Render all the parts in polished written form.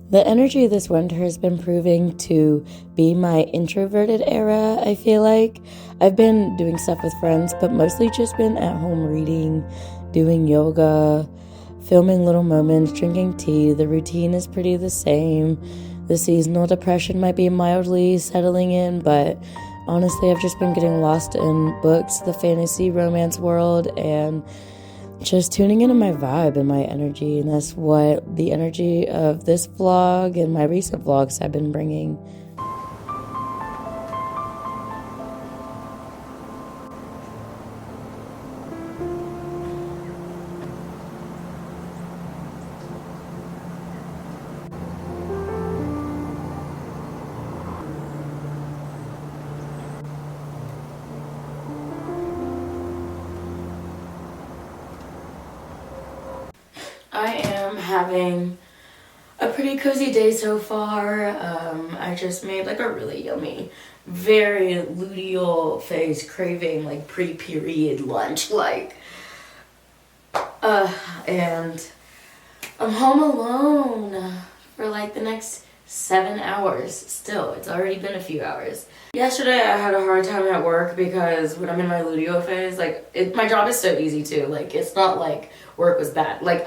The energy this winter has been proving to be my introverted era, I feel like. I've been doing stuff with friends, but mostly just been at home reading, doing yoga, filming little moments, drinking tea. The routine is pretty the same. The seasonal depression might be mildly settling in, but honestly, I've just been getting lost in books, the fantasy romance world, and just tuning into my vibe and my energy. And that's what the energy of this vlog and my recent vlogs have been bringing. I am having a pretty cozy day so far. I just made like a really yummy, very luteal phase craving, like pre-period lunch, and I'm home alone for like the next 7 hours still. It's already been a few hours. Yesterday I had a hard time at work because when I'm in my luteal phase, my job is so easy too. Like, it's not like work was bad. Like,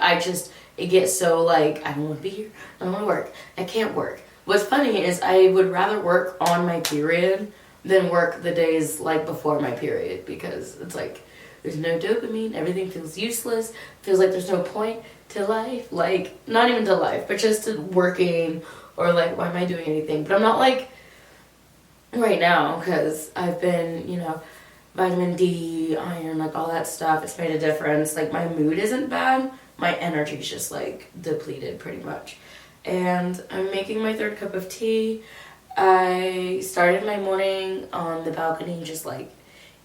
it gets so like, I don't want to be here. I don't want to work. I can't work. What's funny is I would rather work on my period than work the days like before my period, because it's like there's no dopamine. Everything feels useless. Feels like there's no point to life. Like, not even to life, but just to working, or like, why am I doing anything? But I'm not like right now, because I've been, vitamin D, iron, like all that stuff. It's made a difference. Like, my mood isn't bad. My energy's just like depleted pretty much. And I'm making my third cup of tea. I started my morning on the balcony, just like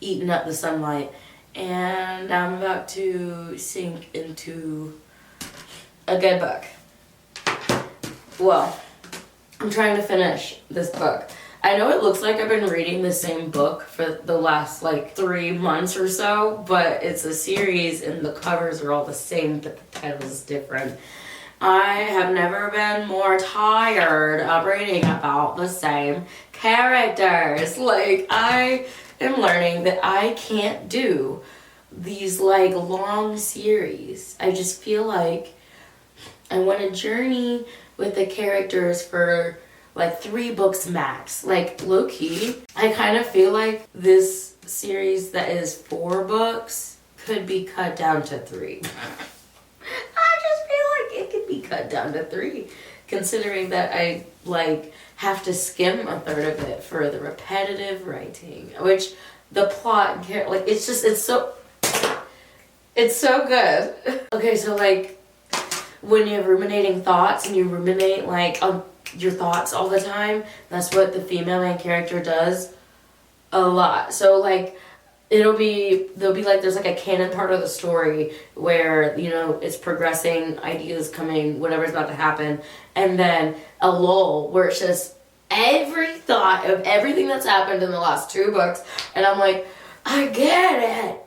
eating up the sunlight. And now I'm about to sink into a good book. Well, I'm trying to finish this book. I know it looks like I've been reading the same book for the last like 3 months or so, but it's a series and the covers are all the same, but the title is different. I have never been more tired of reading about the same characters. Like, I am learning that I can't do these like long series. I just feel like I want to journey with the characters for like 3 books max. Like, low key, I kind of feel like this series that is 4 books could be cut down to 3. I just feel like it could be cut down to 3, considering that I like have to skim a third of it for the repetitive writing, which the plot, like, it's so good. Okay, so like when you're ruminating thoughts and you ruminate like your thoughts all the time, that's what the female main character does a lot. So like there'll be like, there's like a canon part of the story where, it's progressing, ideas coming, whatever's about to happen, and then a lull where it's just every thought of everything that's happened in the last 2 books, and I'm like, I get it.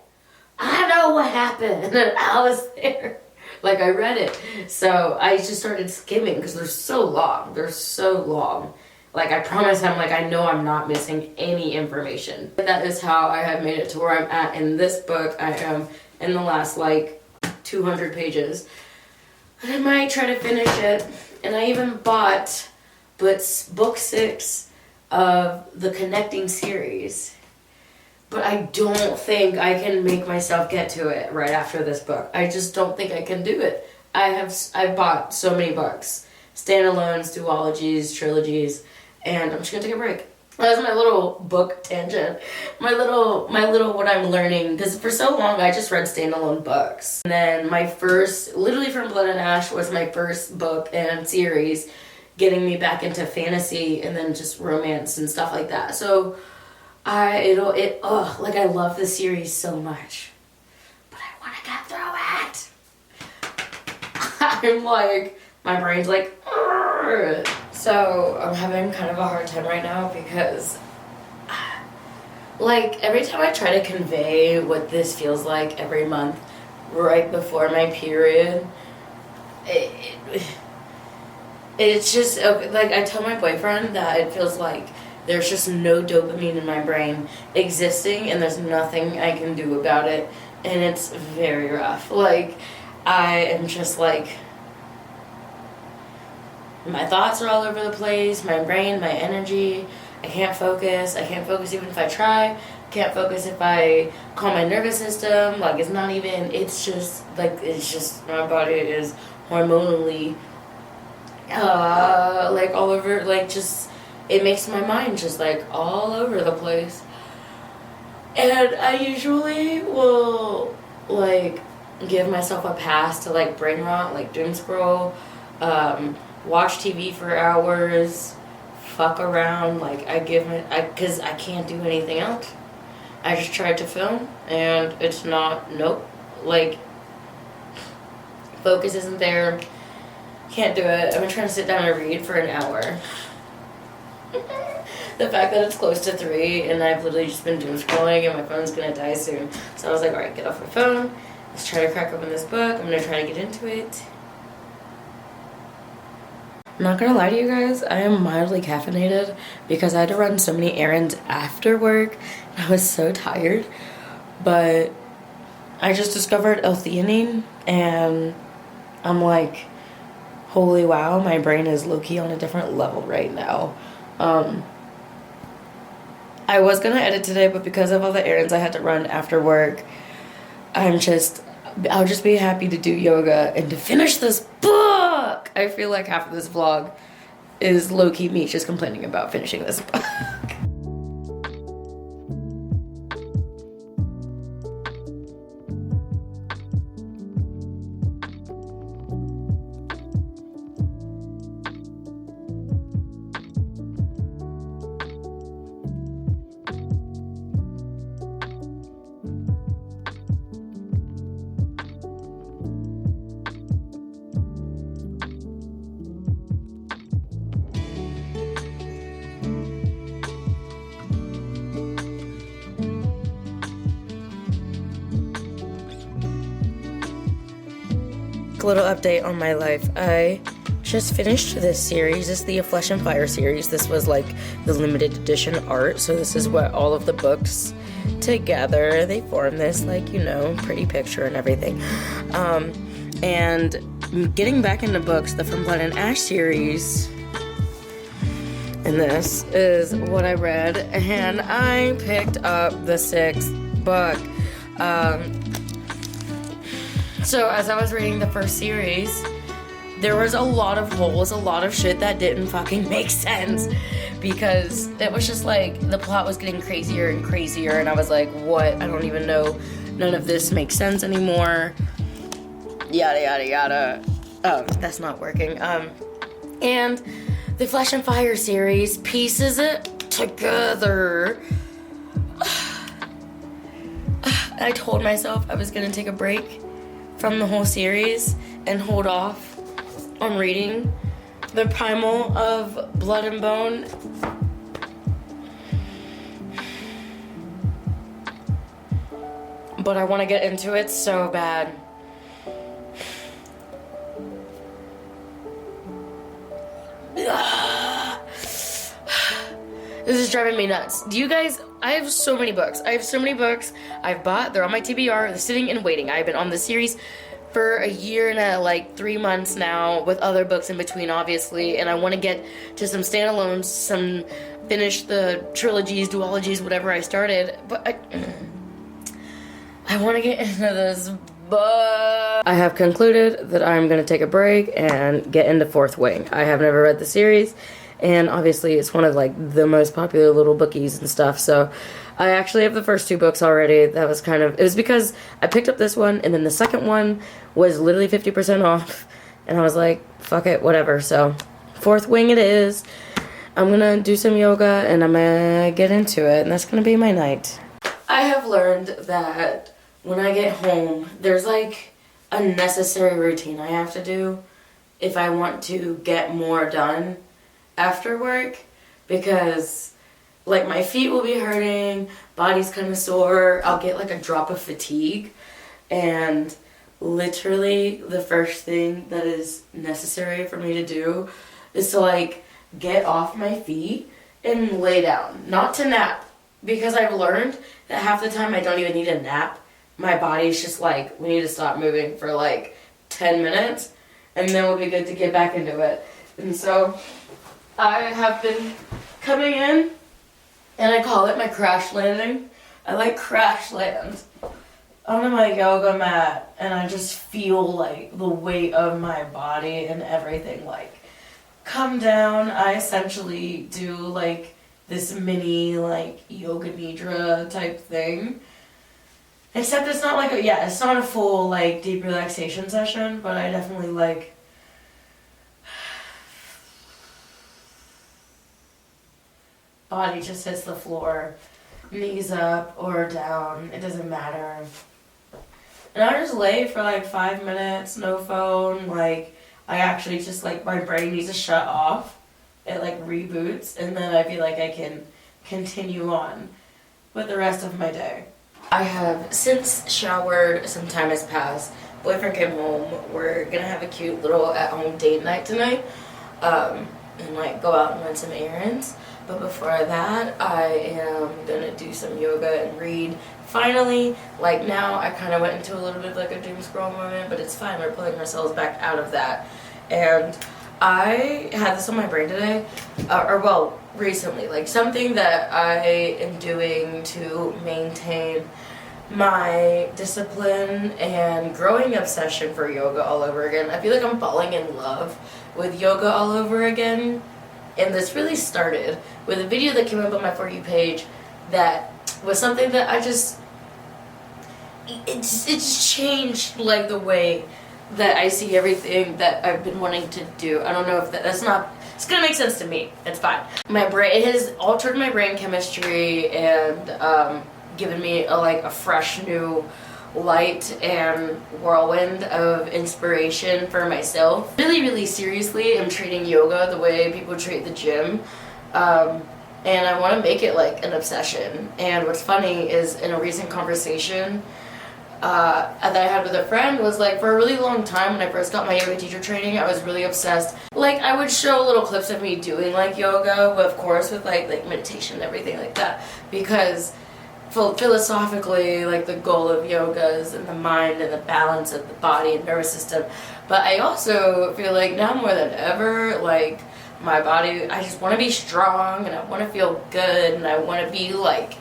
I know what happened. I was there. Like, I read it. So I just started skimming because they're so long. They're so long. Like, I promise I know I'm not missing any information. That is how I have made it to where I'm at in this book. I am in the last, 200 pages. And I might try to finish it. And I even bought book 6 of the Connecting series. But I don't think I can make myself get to it right after this book. I just don't think I can do it. I've bought so many books. Standalones, duologies, trilogies, and I'm just gonna take a break. That was my little book tangent. My little what I'm learning, because for so long I just read standalone books. And then my first, literally From Blood and Ash, was my first book and series, getting me back into fantasy and then just romance and stuff like that. So I love the series so much, but I want to get through it. I'm like, my brain's like, "Argh." So I'm having kind of a hard time right now because, like, every time I try to convey what this feels like every month right before my period, It's just, okay, like, I tell my boyfriend that it feels like there's just no dopamine in my brain existing and there's nothing I can do about it. And it's very rough. Like, I am just like, my thoughts are all over the place, my brain, my energy. I can't focus. I can't focus even if I try. Can't focus if I calm my nervous system. Like, it's not even, it's just, my body is hormonally, like, all over, like, just, it makes my mind just, like, all over the place. And I usually will, like, give myself a pass to, like, brain rot, like, doom scroll, watch TV for hours, fuck around, like, because I can't do anything else. I just tried to film, and it's not, nope, like, focus isn't there, can't do it. I've been trying to sit down and read for an hour. The fact that it's close to 3, and I've literally just been doom scrolling, and my phone's gonna die soon. So I was like, alright, get off my phone, let's try to crack open this book, I'm gonna try to get into it. I'm not gonna lie to you guys, I am mildly caffeinated because I had to run so many errands after work. I was so tired, but I just discovered L-theanine and I'm like, holy wow, my brain is low-key on a different level right now. I was gonna edit today, but because of all the errands I had to run after work, I'll just be happy to do yoga and to finish this book. I feel like half of this vlog is low-key me just complaining about finishing this book. Little update on my life. I just finished this series. This is the Flesh and Fire series. This was like the limited edition art, so this is what all of the books together, they form this, like, you know, pretty picture and everything. And getting back into books, the From Blood and Ash series, and this is what I read, and I picked up the 6th book. So as I was reading the first series, there was a lot of holes, a lot of shit that didn't fucking make sense, because it was just like the plot was getting crazier and crazier, and I was like, what? I don't even know. None of this makes sense anymore. Yada yada yada. That's not working. And the Flesh and Fire series pieces it together. I told myself I was gonna take a break from the whole series and hold off on reading the primal of Blood and Bone. But I want to get into it so bad. This is driving me nuts. Do you guys, I have so many books. I've bought. They're on my TBR. They're sitting and waiting. I've been on the series for a year and like 3 months now, with other books in between, obviously. And I want to get to some standalones, finish the trilogies, duologies, whatever I started. But I want to get into this book. I have concluded that I'm going to take a break and get into Fourth Wing. I have never read the series. And obviously it's one of like the most popular little bookies and stuff, so I actually have the first 2 books already. That was it was because I picked up this one, and then the second one was literally 50% off, and I was like, fuck it, whatever. So Fourth Wing it is. I'm gonna do some yoga and I'm gonna get into it, and that's gonna be my night. I have learned that when I get home, there's like a necessary routine I have to do if I want to get more done after work, because like my feet will be hurting, body's kind of sore, I'll get like a drop of fatigue, and literally the first thing that is necessary for me to do is to like get off my feet and lay down. Not to nap, because I've learned that half the time I don't even need a nap. My body's just like, we need to stop moving for like 10 minutes and then we'll be good to get back into it. And so I have been coming in and I call it my crash landing. I like crash land onto my yoga mat and I just feel like the weight of my body and everything like come down. I essentially do like this mini like yoga nidra type thing. Except it's not like it's not a full like deep relaxation session, but I definitely like body just hits the floor, knees up or down, it doesn't matter. And I just lay for like 5 minutes, no phone, like I actually just like my brain needs to shut off. It like reboots and then I feel like I can continue on with the rest of my day. I have since showered, some time has passed. Boyfriend came home. We're gonna have a cute little at-home date night tonight, and like go out and run some errands. But before that, I am gonna do some yoga and read. Finally, like now, I kind of went into a little bit of like a doom scroll moment, but it's fine. We're pulling ourselves back out of that. And I had this on my brain today, recently, like something that I am doing to maintain my discipline and growing obsession for yoga all over again. I feel like I'm falling in love with yoga all over again. And this really started with a video that came up on my For You page that was something that I just, it's changed like the way that I see everything that I've been wanting to do. I don't know if that's not, it's gonna make sense to me. It's fine. My brain, it has altered my brain chemistry and given me a fresh new light and whirlwind of inspiration for myself. Really, really seriously, I'm treating yoga the way people treat the gym. And I want to make it like an obsession. And what's funny is in a recent conversation that I had with a friend was like, for a really long time when I first got my yoga teacher training, I was really obsessed. Like I would show little clips of me doing like yoga, of course with like meditation and everything like that, because philosophically like the goal of yoga is in the mind and the balance of the body and nervous system. But I also feel like now more than ever, like my body, I just want to be strong and I want to feel good and I want to be like,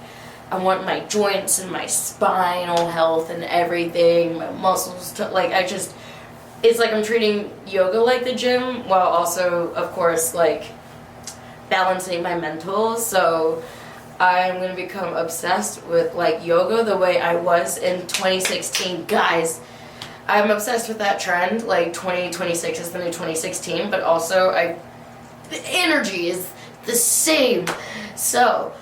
I want my joints and my spinal health and everything, my muscles to, like I just, it's like I'm treating yoga like the gym while also of course like balancing my mental. So I'm going to become obsessed with like yoga the way I was in 2016. Guys, I'm obsessed with that trend. Like 2026 is the new 2016, but also the energy is the same. So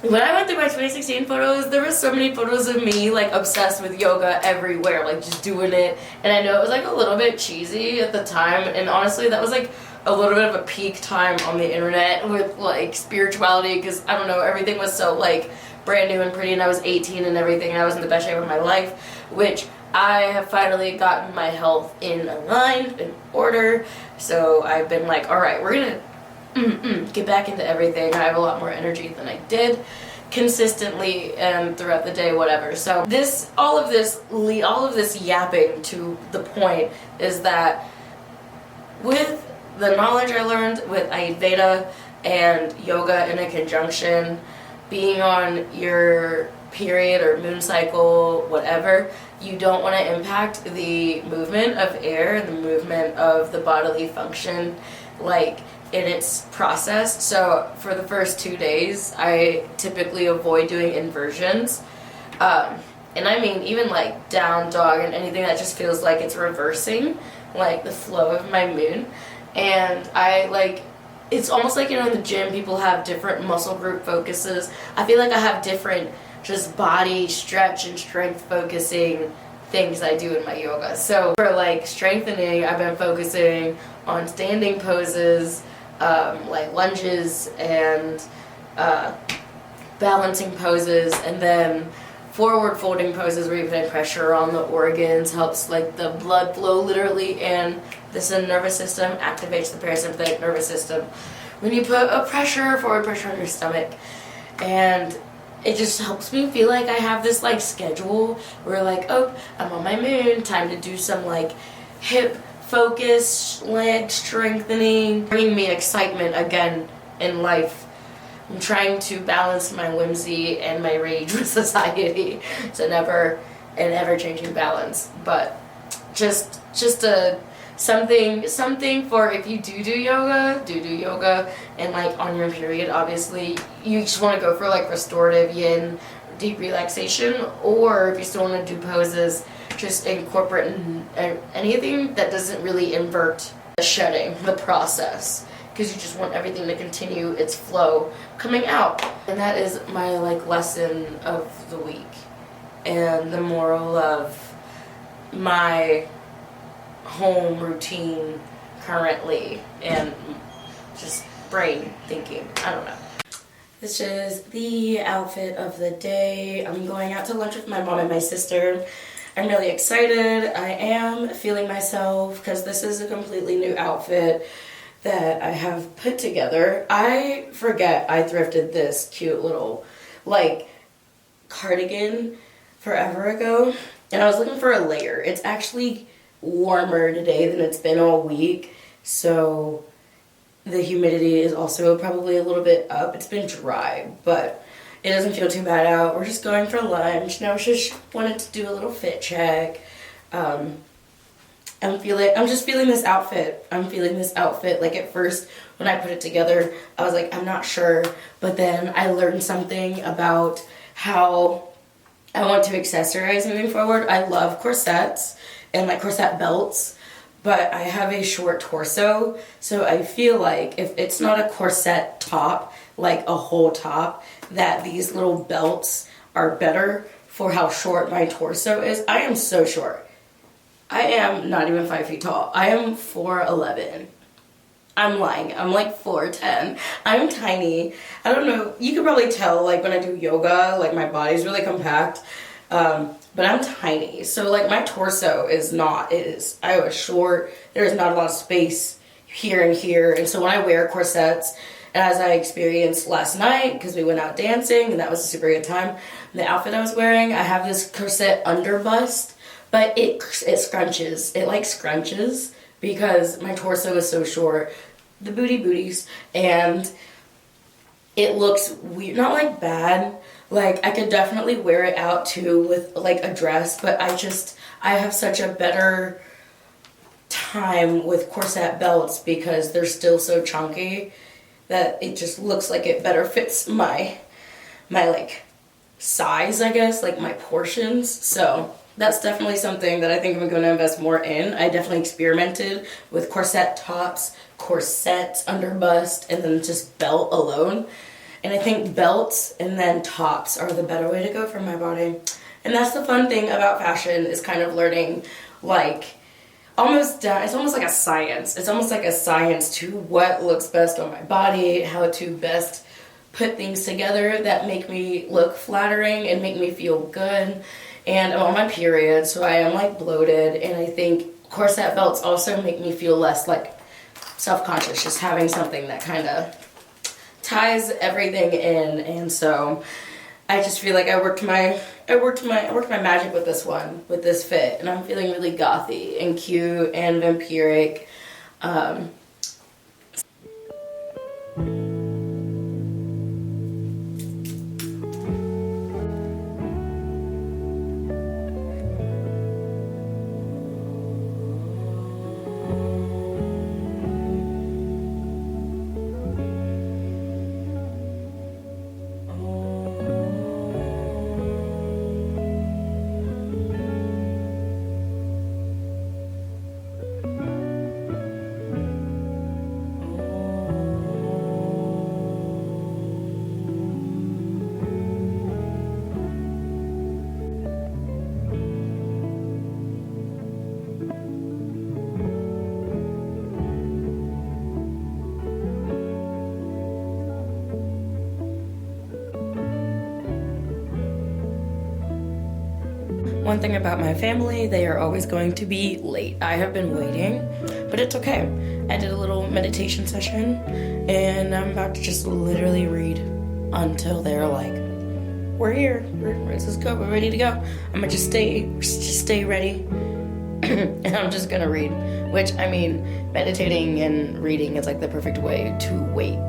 when I went through my 2016 photos, there were so many photos of me like obsessed with yoga everywhere, like just doing it. And I know it was like a little bit cheesy at the time, and honestly that was like a little bit of a peak time on the internet with like spirituality, because I don't know, everything was so like brand new and pretty and I was 18 and everything and I was in the best shape of my life, which I have finally gotten my health in line, in order. So I've been like, alright, we're gonna get back into everything. I have a lot more energy than I did consistently and throughout the day, whatever. So all of this yapping to the point is that with the knowledge I learned with Ayurveda and yoga in a conjunction, being on your period or moon cycle, whatever, you don't want to impact the movement of air, the movement of the bodily function, like in its process. So for the first 2 days, I typically avoid doing inversions. And I mean even like down dog and anything that just feels like it's reversing like the flow of my moon. And I like, it's almost like, you know, in the gym people have different muscle group focuses. I feel like I have different just body stretch and strength focusing things I do in my yoga. So for like strengthening, I've been focusing on standing poses, like lunges and balancing poses, and then forward folding poses where you put pressure on the organs, helps like the blood flow literally, and this nervous system activates the parasympathetic nervous system when you put a forward pressure on your stomach. And it just helps me feel like I have this like schedule where like, oh, I'm on my moon, time to do some like hip focus, leg strengthening, bringing me excitement again in life. I'm trying to balance my whimsy and my rage with society. It's an ever-changing balance. But just a something for if you do yoga, and like on your period, obviously you just want to go for like restorative yin, deep relaxation, or if you still want to do poses, just incorporate anything that doesn't really invert the shedding, the process, because you just want everything to continue its flow coming out. And that is my like lesson of the week and the moral of my home routine currently, and just brain thinking. I don't know. This is the outfit of the day. I'm going out to lunch with my mom and my sister. I'm really excited. I am feeling myself because this is a completely new outfit that I have put together. I forget I thrifted this cute little like cardigan forever ago, and I was looking for a layer. It's actually warmer today than it's been all week, so the humidity is also probably a little bit up. It's been dry, but it doesn't feel too bad out. We're just going for lunch. Now I just wanted to do a little fit check. I'm just feeling this outfit. I'm feeling this outfit. Like at first when I put it together, I was like, I'm not sure. But then I learned something about how I want to accessorize moving forward. I love corsets and like corset belts, but I have a short torso, so I feel like if it's not a corset top, like a whole top, that these little belts are better for how short my torso is. I am so short. I am not even 5 feet tall. I am 4'11". I'm lying. I'm like 4'10". I'm tiny. I don't know. You could probably tell like when I do yoga, like my body's really compact. But I'm tiny. So like my torso is not, I was short. There's not a lot of space here and here. And so when I wear corsets, as I experienced last night, because we went out dancing and that was a super good time, the outfit I was wearing, I have this corset under bust, but it scrunches. It like scrunches because my torso is so short. The booties. And it looks weird, not like bad. Like I could definitely wear it out too with like a dress, but I have such a better time with corset belts because they're still so chunky that it just looks like it better fits my like size, I guess, like my portions. So that's definitely something that I think I'm going to invest more in. I definitely experimented with corset tops, corsets under bust, and then just belt alone. And I think belts and then tops are the better way to go for my body. And that's the fun thing about fashion, is kind of learning like it's almost like a science. It's almost like a science to what looks best on my body, how to best put things together that make me look flattering and make me feel good. And I'm on my period, so I am like bloated, and I think corset belts also make me feel less like self-conscious, just having something that kind of ties everything in. And so I just feel like I worked my magic with this one, with this fit, and I'm feeling really gothy and cute and vampiric. one thing about my family, they are always going to be late. I have been waiting, but it's okay. I did a little meditation session, and I'm about to just literally read until they're like, we're here, let's go, we're ready to go. I'm gonna just stay ready, and I'm just gonna read. Which, I mean, meditating and reading is like the perfect way to wait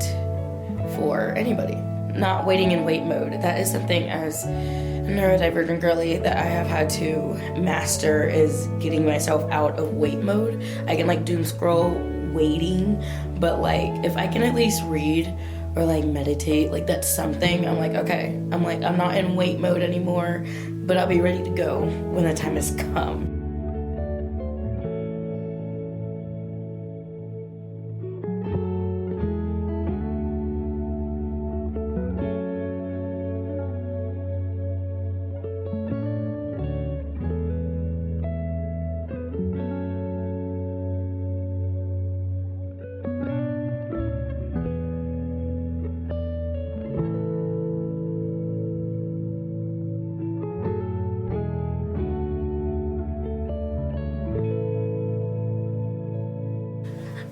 for anybody. Not waiting in wait mode. That is something as a neurodivergent girly that I have had to master, is getting myself out of wait mode. I can like doom scroll waiting, but like if I can at least read or like meditate, like that's something. I'm like, okay, I'm not in wait mode anymore, but I'll be ready to go when the time has come.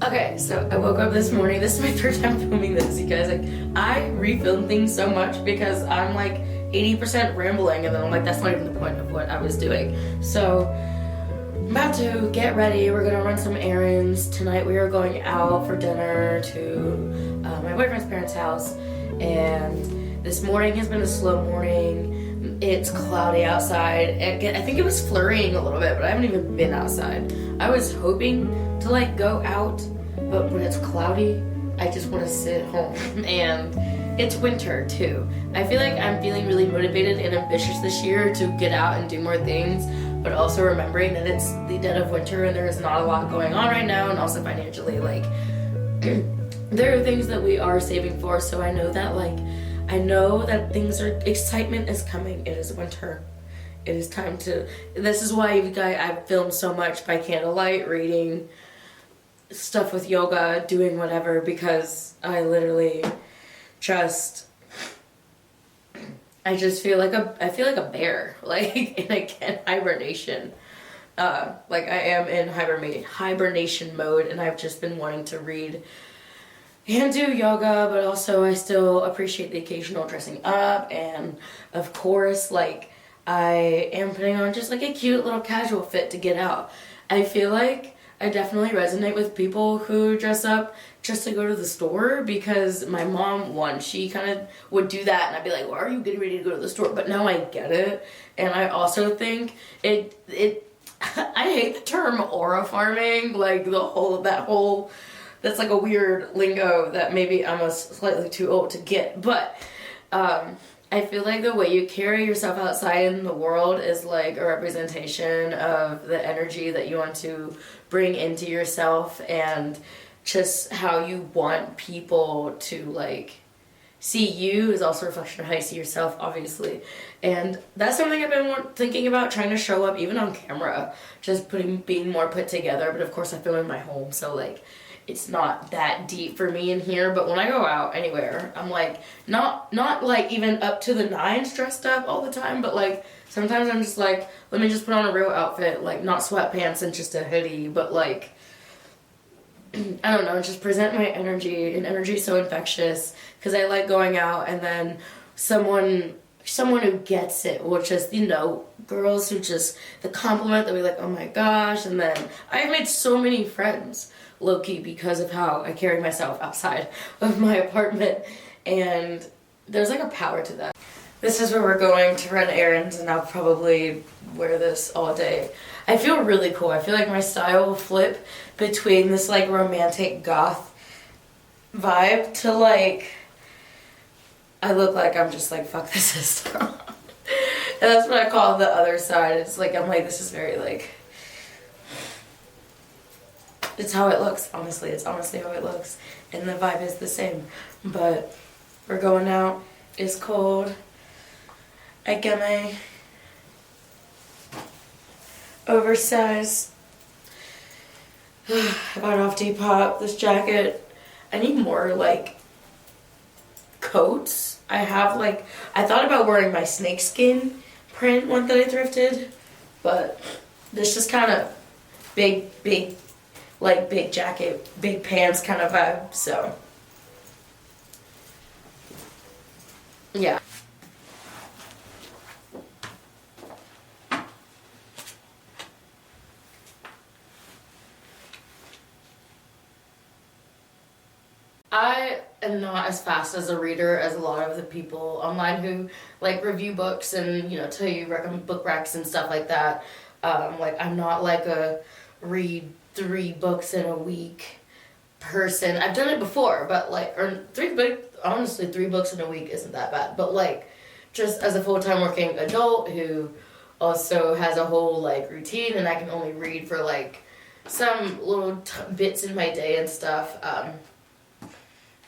Okay, so I woke up this morning. This is my third time filming this, you guys. Like, I refilm things so much because I'm like 80% rambling, and then I'm like, that's not even the point of what I was doing. So I'm about to get ready. We're gonna run some errands. Tonight we are going out for dinner to my boyfriend's parents' house, and this morning has been a slow morning. It's cloudy outside. I think it was flurrying a little bit, but I haven't even been outside. I was hoping to like go out, but when it's cloudy, I just want to sit home. And it's winter too. I feel like I'm feeling really motivated and ambitious this year to get out and do more things, but also remembering that it's the dead of winter and there is not a lot going on right now, and also financially, like there are things that we are saving for. So I know that excitement is coming. It is winter. It is time to, this is why I've filmed so much by candlelight, reading stuff with yoga, doing whatever, because I literally I just feel like a bear, like in hibernation. Like I am in hibernation mode, and I've just been wanting to read and do yoga, but also I still appreciate the occasional dressing up, and of course, like I am putting on just like a cute little casual fit to get out. I feel like I definitely resonate with people who dress up just to go to the store, because my mom, she kind of would do that, and I'd be like, why are you getting ready to go to the store? But now I get it, and I also think I hate the term aura farming, like that's like a weird lingo that maybe I'm slightly too old to get, but I feel like the way you carry yourself outside in the world is like a representation of the energy that you want to bring into yourself, and just how you want people to like see you is also a reflection of how you see yourself, obviously. And that's something I've been thinking about, trying to show up even on camera, just being more put together. But of course I film in my home, so like it's not that deep for me in here. But when I go out anywhere, I'm like not like even up to the nines dressed up all the time, but like sometimes I'm just like, let me just put on a real outfit, like not sweatpants and just a hoodie, but like I don't know, just present my energy. And energy is so infectious, because I like going out, and then someone who gets it will just, girls who just, the compliment, they'll be like, oh my gosh. And then I've made so many friends low-key because of how I carry myself outside of my apartment, and there's like a power to that. This is where we're going to run errands, and I'll probably wear this all day. I feel really cool. I feel like my style will flip between this like romantic goth vibe to like, I look like I'm just like, fuck the system. And that's what I call the other side. It's like, I'm like, this is very like, it's how it looks, honestly. It's honestly how it looks. And the vibe is the same. But we're going out. It's cold. I got my oversized, I bought it off Depop, this jacket. I need more like coats. I thought about wearing my snakeskin print one that I thrifted But this just kind of big, like big jacket, big pants kind of vibe, so. Yeah. I am not as fast as a reader as a lot of the people online who like review books and tell you recommend book racks and stuff like that. Like I'm not like a read 3 books in a week person. I've done it before, but like honestly 3 books in a week isn't that bad. But like just as a full-time working adult who also has a whole like routine and I can only read for like some little bits in my day and stuff.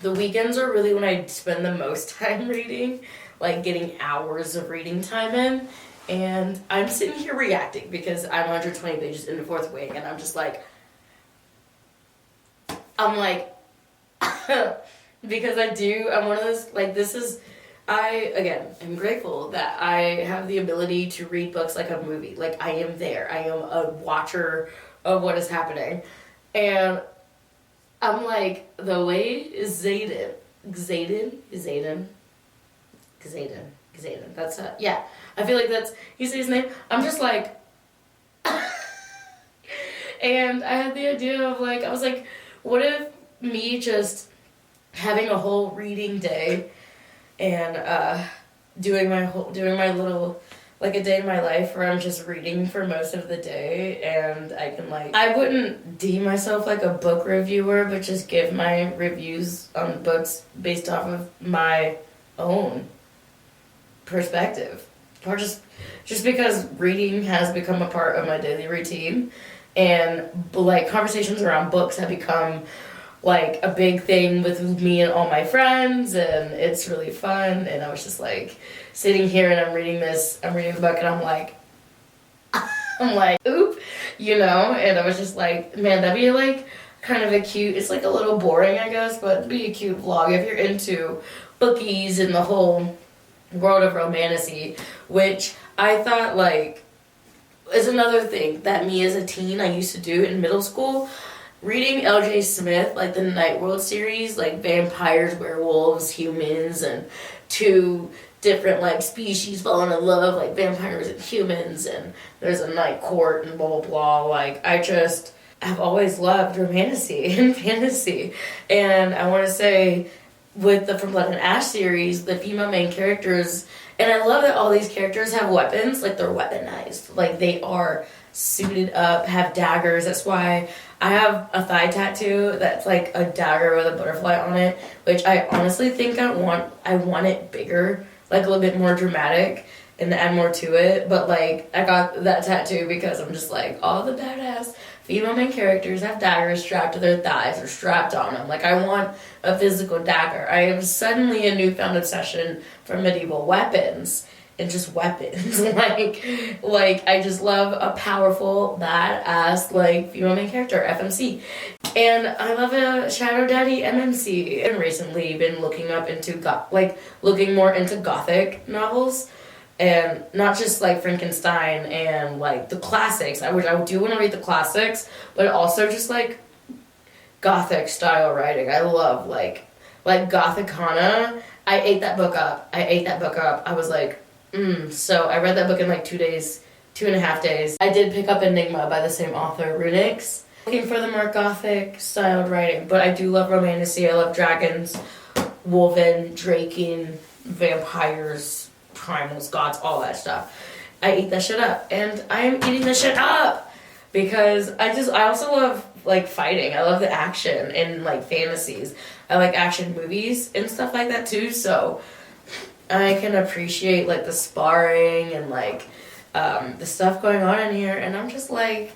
The weekends are really when I spend the most time reading, like getting hours of reading time in. And I'm sitting here reacting because I'm 120 pages in the 4th wing and I'm like, because I'm one of those, like again, I'm grateful that I have the ability to read books like a movie. Like I am there. I am a watcher of what is happening. And I'm like, the way Xaden, that's yeah, I feel like that's, you say his name, I'm just like, and I had the idea of like, I was like, what if me just having a whole reading day and doing my little, like a day in my life where I'm just reading for most of the day and I can like, I wouldn't deem myself like a book reviewer, but just give my reviews on books based off of my own perspective. Or just because reading has become a part of my daily routine and like conversations around books have become like a big thing with me and all my friends and it's really fun. And I was just like sitting here and I'm reading the book and I'm like oop, and I was just like, man, that'd be like kind of a cute, it's like a little boring I guess, but it'd be a cute vlog if you're into bookies and the whole world of romantasy, which I thought like is another thing that me as a teen I used to do in middle school. Reading L.J. Smith, like the Night World series, like vampires, werewolves, humans, and 2 different like species falling in love, like vampires and humans, and there's a night court and blah blah blah. Like I just have always loved romantasy and fantasy, and I want to say with the From Blood and Ash series, the female main characters, and I love that all these characters have weapons, like they're weaponized, like they are suited up, have daggers. That's why I have a thigh tattoo that's like a dagger with a butterfly on it, which I honestly think I want it bigger, like a little bit more dramatic and add more to it. But like I got that tattoo because I'm just like, all the badass female main characters have daggers strapped to their thighs or strapped on them. Like I want a physical dagger. I have suddenly a newfound obsession for medieval weapons. And just weapons. like I just love a powerful, badass, like female main character, FMC. And I love a Shadow Daddy MMC. And recently been looking up into looking more into gothic novels. And not just like Frankenstein and like the classics. I do want to read the classics, but also just like gothic style writing. I love like Gothicana. I ate that book up. I was like, so I read that book in like 2.5 days. I did pick up Enigma by the same author, Runix. Looking for the more gothic styled writing, but I do love romantasy. I love dragons, woven, draking, vampires, primals, gods, all that stuff. I eat that shit up, and I am eating this shit up because I also love like fighting. I love the action and like fantasies. I like action movies and stuff like that too, so I can appreciate like the sparring and like the stuff going on in here, and I'm just like,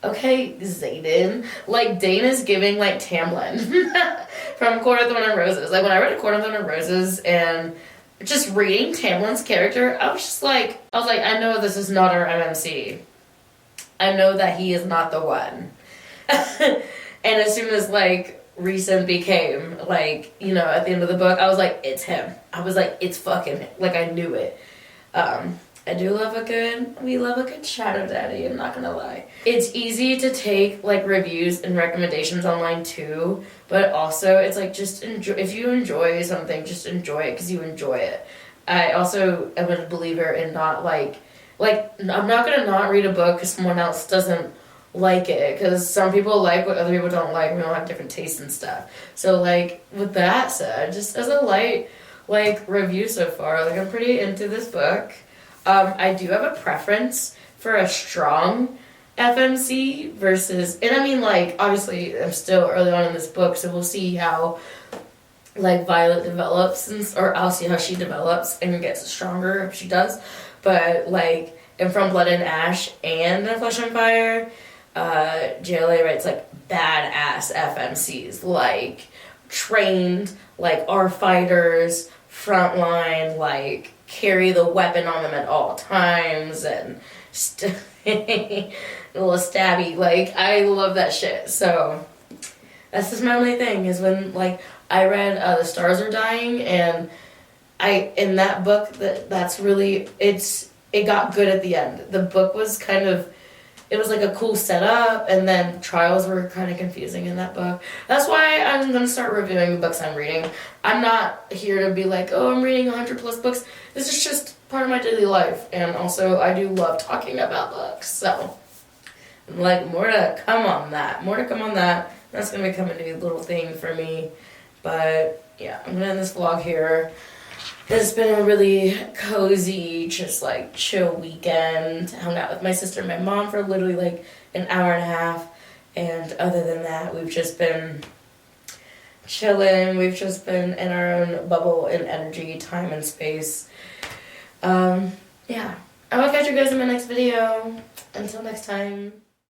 okay, Xaden. Like Dana's giving like Tamlin from Court of Thorn and Roses. Like when I read Court of Thorn and Roses and just reading Tamlin's character, I was like, I know this is not our MMC. I know that he is not the one. And as soon as like Recent became like, at the end of the book, I was like, it's him. I was like, it's fucking him. Like I knew it. We love a good shadow daddy, I'm not gonna lie. It's easy to take like reviews and recommendations online too, but also it's like just enjoy, if you enjoy something, just enjoy it because you enjoy it. I also am a believer in not I'm not gonna not read a book because someone else doesn't like it, because some people like what other people don't like. We all have different tastes and stuff. So like with that said, just as a light like review so far, like I'm pretty into this book. I do have a preference for a strong FMC versus, and I mean like obviously I'm still early on in this book, so we'll see how like Violet develops, or I'll see how she develops and gets stronger if she does. But like in From Blood and Ash and in Flesh and Fire, JLA writes like badass FMCs, like trained, like are fighters, frontline, like carry the weapon on them at all times, and a little stabby. Like I love that shit. So that's just my only thing is when like I read The Stars Are Dying, and in that book that's really it got good at the end. The book was kind of, it was like a cool setup, and then trials were kind of confusing in that book. That's why I'm going to start reviewing the books I'm reading. I'm not here to be like, oh, I'm reading 100 plus books. This is just part of my daily life, and also I do love talking about books, so like more to come on that. That's going to become a new little thing for me, but yeah, I'm going to end this vlog here. It's been a really cozy, just like chill weekend. Hung out with my sister and my mom for literally like an hour and a half. And other than that, we've just been chilling. We've just been in our own bubble in energy, time, and space. Yeah. I will catch you guys in my next video. Until next time.